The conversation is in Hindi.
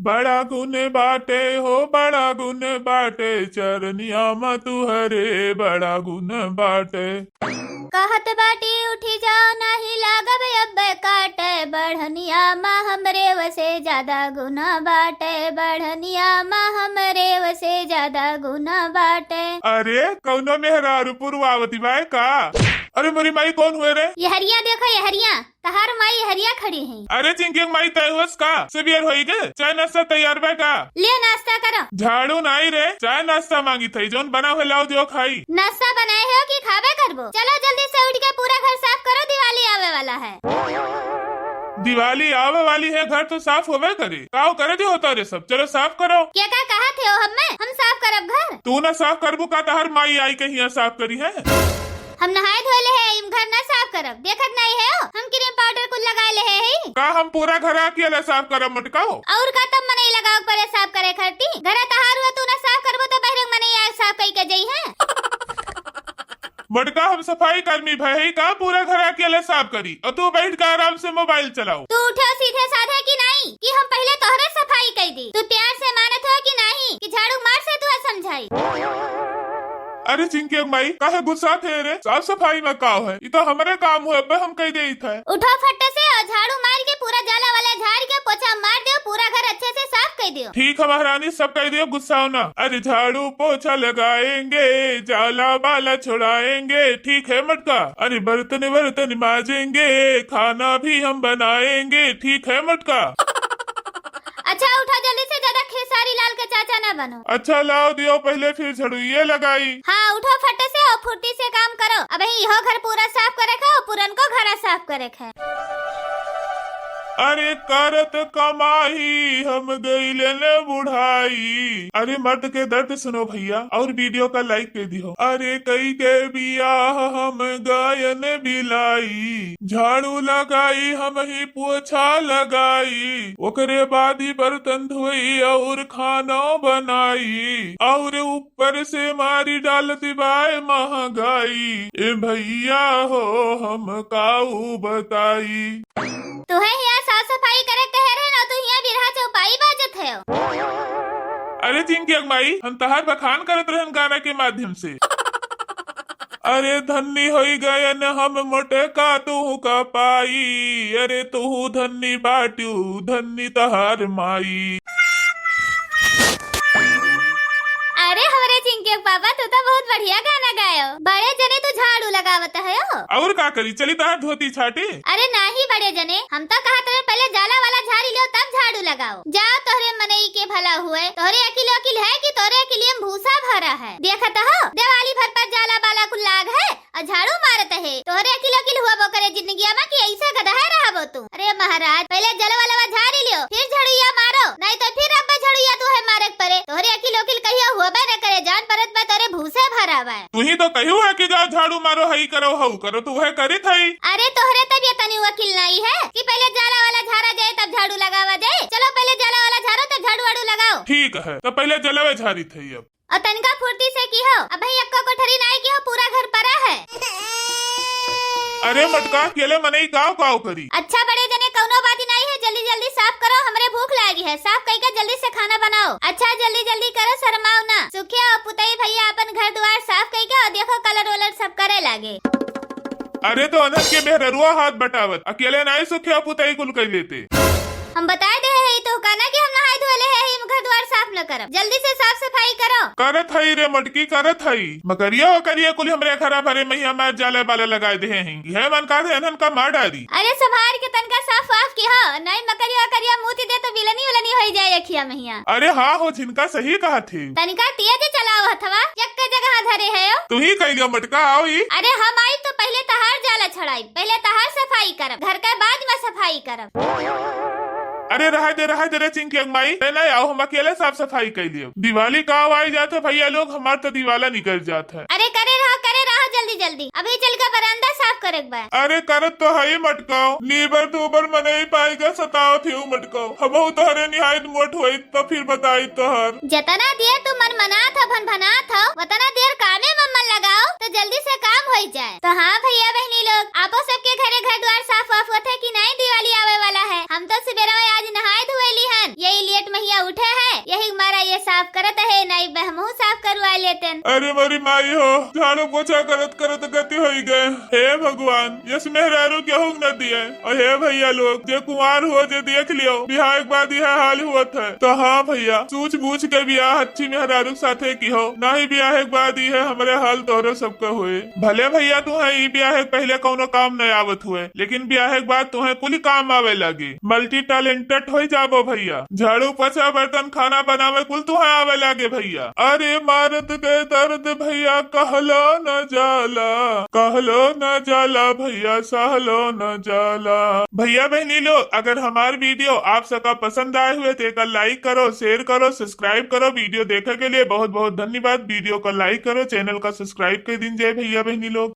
बड़ा गुण बाटे हो बड़ा गुण बाटे, चरनिया में तुहरे बड़ा गुण बाटे। कहत बाटी उठी जाओ नाही लागब अब काटे, बढ़निया माँ हमरे वसे ज्यादा गुना बाटे, बढ़निया माँ हमरे वसे ज्यादा गुना बाटे। अरे कौनो मेहरारू पूर्वावती बाई का? अरे मेरी माई कौन हुए रे? ये हरिया देखो, ये हरिया तहार माई हरिया खड़ी है। अरे चिंकी माई तय होस का? सबियर होई गे? चाय नाश्ता तैयार बा का? ले नाश्ता करो। झाड़ू नहीं रे, चाय नाश्ता मांगी थी, जोन बना हुआ लाओ दियो खाई। नाश्ता बनाए हो कि खावे करबो? चलो जल्दी से उठ के पूरा घर साफ करो, दिवाली आवे वाला है। दिवाली आवे वाली है, घर तो साफ होवे करे। काओ करे दी होता रे सब, चलो साफ करो। क्या का कहा थे हो हम साफ करब घर? तू ना साफ करबू का? तहर माई आई के हिया साफ करी है। हम नहाए धोले है, इम घर ना साफ करब, देखत नहीं है हो? हम क्रीम पाउडर कुल लगाए ले है का? हम पूरा घर अकेले साफ करब मटकाओ? और का तब मने लगाओ परे साफ करे खरती घर तहार हुआ, तू ना साफ करबो तो बहरंग मने आ साफ कई के जई है। मटका हम सफाई कर्मी भाई का पूरा घर अकेले साफ करी और तू बैठ कर आराम से मोबाइल चलाओ। तू उठो सीधे साधे की नहीं कि हम पहले तोहरे सफाई कर दी? तू प्यार से मानत हो कि नहीं कि झाड़ू मार से तू समझाई? अरे चिंकी माई काहे गुस्सा थे रे? साफ सफाई में का है? ये तो हमारे काम हुए, हम कह दे था। उठो फट्टे से और झाड़ू मार के पूरा जाला वाला झाड़ के पोछा मार दो, पूरा घर अच्छे से साफ कर दियो। ठीक है महारानी, सब कह दियो, गुस्सा होना। अरे झाड़ू पोछा लगाएंगे, जाला वाला छुड़ाएंगे, ठीक है मटका। अरे बर्तन बर्तन माजेंगे, खाना भी हम बनाएंगे, ठीक है मटका। अच्छा उठा जल्दी से, ज्यादा खेसारी लाल के चाचा ना बनो। अच्छा लाओ दियो पहले, फिर झाड़ू ये लगाई। हाँ उठो फटे से और फुर्ती से काम करो। अब यह घर पूरा साफ करे खा और पुरन को घर साफ करे खा। अरे करत कमाई हम गईले न बुढ़ाई। अरे मर्द के दर्द सुनो भैया और वीडियो का लाइक कर दियो। अरे कई के बियाह हम गायन बिलाई, झाड़ू लगाई हम ही पोछा लगाई, ओकरे बाद ही बर्तन धोई और खाना बनाई, और ऊपर से मारी डाल दिवाए महंगाई। ए भैया हो हम काऊ बताई। तू है यहाँ साफ सफाई करे कह रहे ना, तू यहाँ बिरहा चौपाई बाजत है। अरे चिंकी माई हम तहार बखान करत रहन गाना के माध्यम से। अरे धन्नी होई गयन हम मोटे का तू का पाई, अरे तू धन्नी बाटू धन्नी तहार माई। अरे हमारे चिंकी पापा तू तो बहुत बढ़िया गाना गायो। बड़े जने तू झाड़ू लगावत है हो। और का करी, चली तहार धोती छाटे। अरे नहीं बड़े जने, हम तो कहा तेरे पहले जाला वाला झाड़ी लो तब झाड़ू लगाओ। जाओ तोहरे मनई के भला हुए, तोहरे अकिल अकिल है कि तोहरे अकिल में भूसा भरा है। देखत हो दिवाली भर पर जाला बाला कुल लाग है और झाड़ू मारत है। तोहरे अकिल अकिल हुआ वो करे जिंदगी में कि ऐसा गधा है रहा तू। अरे महाराज पहले जल वाला झाड़ी लियो फिर झाड़ूया मारो, नहीं तो फिर अब झाड़ूया तू है मारक परे। तोहरे अकिल अकिल कहियो हुआ न करे, जान परत में तोरे भूसे भरा हुआ है। तू ही तो कहियो है कि जाओ झाड़ू मारो, हई करो हऊ करो, तू है करी थई। अरे तोहरे तबियत तनी वकील नहीं है कि पहले जाला वाला झाड़ा जाए तब झाड़ू लगावा जाए। चलो पहले जाला वाला झाड़ो तब झाड़ू वाड़ू लगाओ। ठीक है तो पहले जलवे झाड़ी थई। अब और तनका फुर्ती से की हो, अब भाई अक्का कोठरी नहीं की हो, पूरा घर परा है। अरे मटका केले मनई गाँव गाँव करी। अच्छा बड़े जने कौनो बात नहीं है, जल्दी जल्दी साफ करो, हमरे भूख लगी है। साफ करके जल्दी से खाना बनाओ। अच्छा जल्दी जल्दी करो, शर्माओ ना। सुखिया और पुतई भैया अपन घर द्वार साफ करके और देखो कलर वलर सब करे लागे। अरे तो अनहद के बेहरुआ हाथ बटावत, अकेले नहीं सुखिया पुतई कुल कर लेते। हम बताए दे है तो कहना कि हम नहाए धोले है, हम घर द्वार साफ न करब। जल्दी से साफ सफाई करो। करत हई रे मटकी करत हई, मकरिया करिए कुल हमरे खरा भरे मैया मार जाला बाला लगाए दे हैं। है मन का अनहन का मार डारी। अरे संभार के तनका साफ वाफ की हो, नहीं मकरिया करिया मुंह दे तो विलनी विलनी हो जाए अखिया मैया। अरे हाँ हो जिनका सही कहा थे। तनिका तेज चलाओ हथवा, एक जगह धरे है। तू ही कह दियो मटका आओ ही। अरे हम आई तो पहले तहार जाला छड़ाई, पहले तहार सफाई करब, घर के बाद में सफाई करब। अरे रहा दे रे चिंकी माई, नहीं आओ हम अकेले साफ सफाई कर लियो। दिवाली का आई जाते भैया लोग, हमार तो दिवाला निकल जाता है। अरे करे रहो जल्दी जल्दी जल्दी, अभी चल कर बरामदा साफ करे बा। अरे करत तो है मटकाओ, नीबर तूबर मने पाएगा सताओ थी मटकाओ, हम तोहरे निहायत मोट हुई तो फिर बताई तोहर। जतना देर तू मन मना था भन भना था उतना देर कामे में मन लगाओ तो जल्दी से काम हो जाए। तो हाँ भैया बहनी लोग, आपो सबके घरे घर द्वार साफ वाफ होते कि नहीं? दिवाली आवे वाला है। हम तो सवेरा में आज नहाए धोएली हन, यही लेट महिया उठे है, यही हमारा ये साफ करत है, नहीं बहमू साफ करवा लेते। अरे मरी माई हो, झाड़ू पोछा करत करत गति हो गए। हे भगवान, यस मेहरारू क्या हो न दिए। और हे भैया लोग, जो कुमार हो जो देख लियो, बिहार एक बार यह हाल हुआ था। तो हाँ भैया, सूझ बूझ के ब्याह अच्छी मेहरारू साथे की हो, ना ही ब्याह एक बार है हमारे हाल तोहरो सबका हुए। भले भैया तू है ब्याह पहले कौनो काम न आवत हुए, लेकिन ब्याह एक बार तुम्हें कुल काम आवे लगी। मल्टी टैलेंटेड हो जाबो भैया, झाड़ू पोछा बर्तन खाना बनावे कुल तुम्हें आवे लगे भैया। अरे मर्द के दर्द भैया कहलो न जाला, कहलो न जाला भैया, सहलो न जाला। भैया बहनी लोग, अगर हमारे वीडियो आप सबका पसंद आए हुए तो लाइक करो, शेयर करो, सब्सक्राइब करो। वीडियो देखने के लिए बहुत बहुत धन्यवाद। वीडियो को लाइक करो, चैनल का सब्सक्राइब कर दीजिए भैया बहनी लोग।